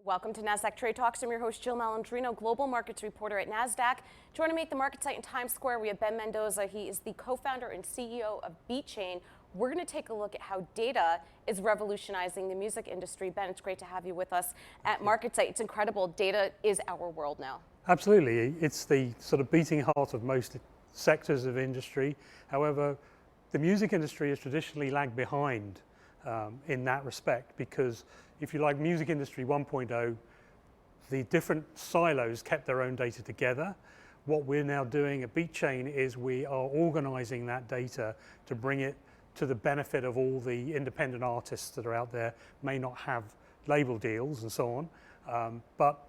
Welcome to Nasdaq Trade Talks. I'm your host, Jill Malandrino, global markets reporter at Nasdaq. Joining me at the market site in Times Square, we have Ben Mendoza. He is the co-founder and CEO of Beatchain. We're going to take a look at how data is revolutionizing the music industry. Ben, it's great to have you with us at market site. It's incredible. Data is our world now. Absolutely. It's the sort of beating heart of most sectors of industry. However, the music industry has traditionally lagged behind in that respect, because if you like, music industry 1.0, the different silos kept their own data together. What we're now doing at Beatchain is we are organizing that data to bring it to the benefit of all the independent artists that are out there, may not have label deals and so on, but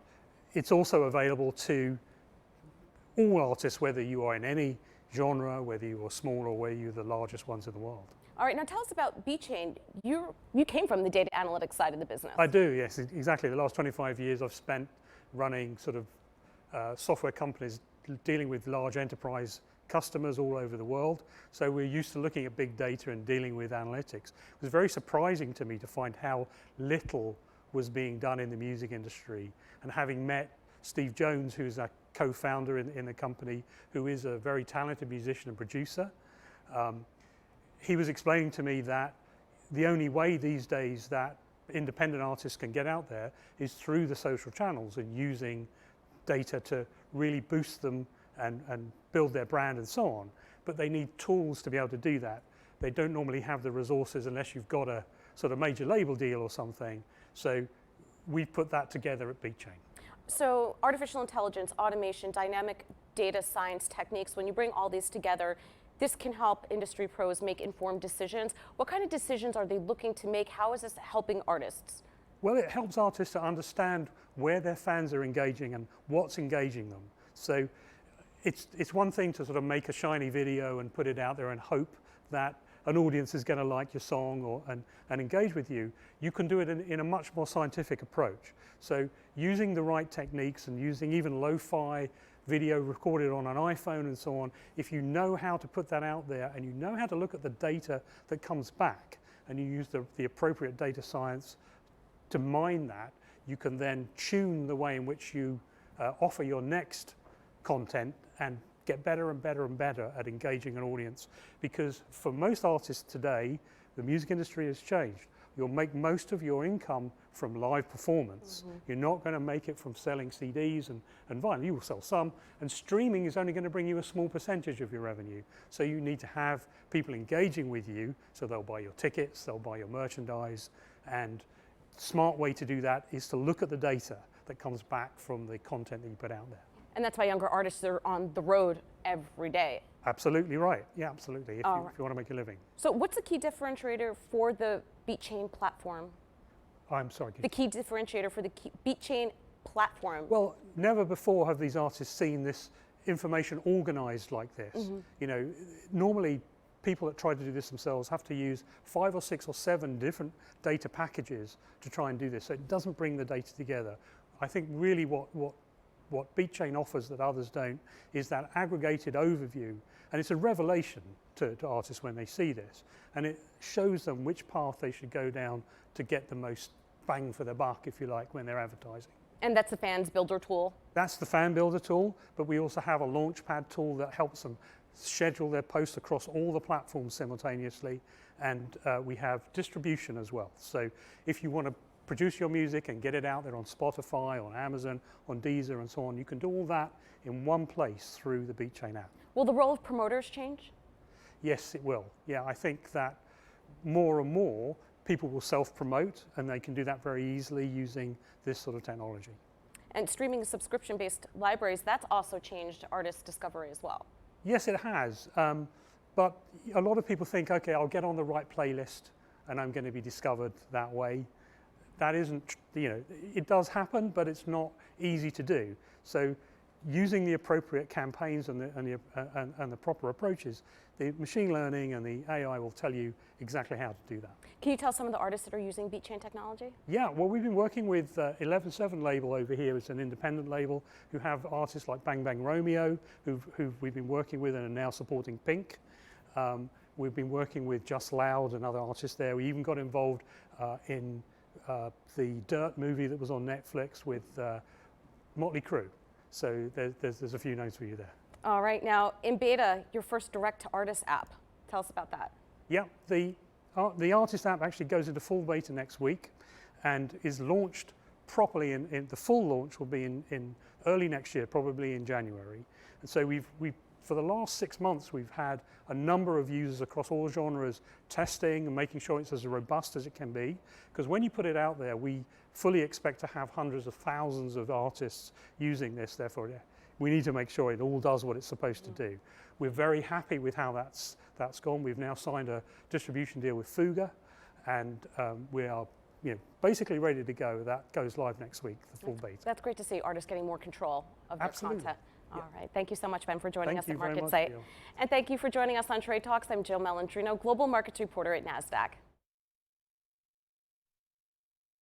it's also available to all artists, whether you are in any genre, whether you are small or whether you're the largest ones in the world. All right, now tell us about Beatchain. You came from the data analytics side of the business. I do, yes, exactly. The last 25 years I've spent running sort of software companies dealing with large enterprise customers all over the world. So we're used to looking at big data and dealing with analytics. It was very surprising to me to find how little was being done in the music industry. And having met Steve Jones, who's a co-founder in the company, who is a very talented musician and producer, he was explaining to me that the only way these days that independent artists can get out there is through the social channels and using data to really boost them and build their brand and so on. But they need tools to be able to do that. They don't normally have the resources unless you've got a sort of major label deal or something. So we've put that together at Beatchain. So artificial intelligence, automation, dynamic data science techniques, when you bring all these together, this can help industry pros make informed decisions. What kind of decisions are they looking to make? How is this helping artists? Well, it helps artists to understand where their fans are engaging and what's engaging them. So it's one thing to sort of make a shiny video and put it out there and hope that an audience is going to like your song and engage with you. You can do it in a much more scientific approach. So using the right techniques and using even lo-fi video recorded on an iPhone and so on, if you know how to put that out there and you know how to look at the data that comes back and you use the appropriate data science to mine that, you can then tune the way in which you offer your next content and get better and better and better at engaging an audience. Because for most artists today, the music industry has changed. You'll make most of your income from live performance. Mm-hmm. You're not going to make it from selling CDs and vinyl. You will sell some, and streaming is only going to bring you a small percentage of your revenue. So you need to have people engaging with you, so they'll buy your tickets, they'll buy your merchandise, and smart way to do that is to look at the data that comes back from the content that you put out there. And that's why younger artists are on the road every day. Absolutely right. Yeah, absolutely. If you want to make a living. So what's the key differentiator for the Beatchain platform? I'm sorry. The key differentiator for the Beatchain platform. Well, never before have these artists seen this information organized like this. Mm-hmm. You know, normally people that try to do this themselves have to use 5 or 6 or 7 different data packages to try and do this. So it doesn't bring the data together. I think really what Beatchain offers that others don't is that aggregated overview, and it's a revelation to artists when they see this, and it shows them which path they should go down to get the most bang for the buck, if you like, when they're advertising. And that's the Fans Builder tool? That's the Fan Builder tool, but we also have a Launchpad tool that helps them schedule their posts across all the platforms simultaneously, and we have distribution as well. So if you want to produce your music and get it out there on Spotify, on Amazon, on Deezer and so on, you can do all that in one place through the Beatchain app. Will the role of promoters change? Yes, it will. Yeah, I think that more and more people will self-promote, and they can do that very easily using this sort of technology. And streaming subscription-based libraries, that's also changed artist discovery as well. Yes, it has. But a lot of people think, okay, I'll get on the right playlist and I'm going to be discovered that way. That isn't, you know, it does happen, but it's not easy to do. So using the appropriate campaigns and the proper approaches, the machine learning and the AI will tell you exactly how to do that. Can you tell some of the artists that are using Beatchain technology? Yeah, well, we've been working with 11/7 label over here. It's an independent label who have artists like Bang Bang Romeo, who we've been working with and are now supporting Pink. We've been working with Just Loud and other artists there. We even got involved in the Dirt movie that was on Netflix with Motley Crue. So there's a few names for you there. All right, now in beta, your first direct-to-artist app. Tell us about that. Yeah, the artist app actually goes into full beta next week and is launched properly. In the full launch will be in early next year, probably in January. And so we've for the last 6 months, we've had a number of users across all genres testing and making sure it's as robust as it can be. Because when you put it out there, we fully expect to have hundreds of thousands of artists using this. Therefore, we need to make sure it all does what it's supposed to do. We're very happy with how that's gone. We've now signed a distribution deal with Fuga, and we are basically ready to go. That goes live next week, the full beta. That's great to see artists getting more control of their Absolutely. content. All right. Thank you so much, Ben, for joining us at Thank you very much, MarketSite. Jill. And thank you for joining us on Trade Talks. I'm Jill Malandrino, Global Markets Reporter at Nasdaq.